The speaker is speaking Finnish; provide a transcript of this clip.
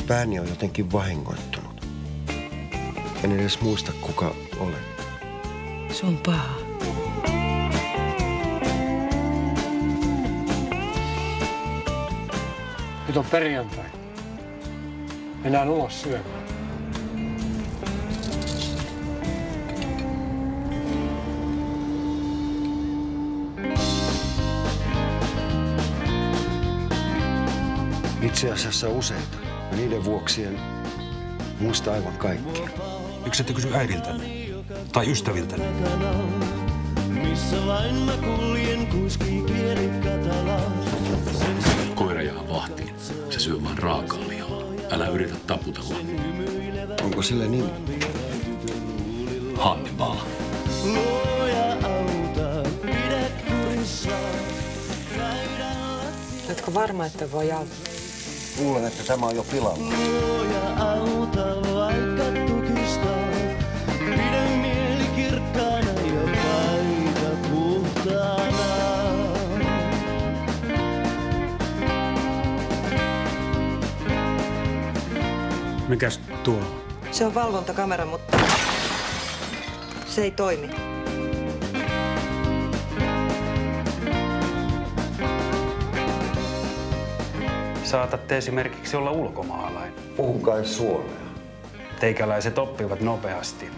Pääni on jotenkin vahingoittunut. En edes muista, kuka olen. Se on paha. Nyt on perjantai. Mennään ulos syömään. Itse asiassa useita. Ja niiden vuoksi en muista aivan kaikkea. Miksi ette kysy äidiltänne? Tai ystäviltänne? Missä vain mä kuljen, kuiskii kieli katalaan. Koira jää vahtiin. Se syö vain raakaa lihaa. Älä yritä taputella. Onko sillä nimi? Hannibal. Luoja auta, pidä kurissa. Oletko varma, että voi auttaa? Luulen, että tämä on jo pilalla. Luoja auta, vaikka tukistaa. Pidä mieli kirkkaana ja paita puhtaana. Mikäs tuo? Se on valvontakamera, mutta se ei toimi. Saatatte esimerkiksi olla ulkomaalainen. Puhun kai suomea. Teikäläiset oppivat nopeasti.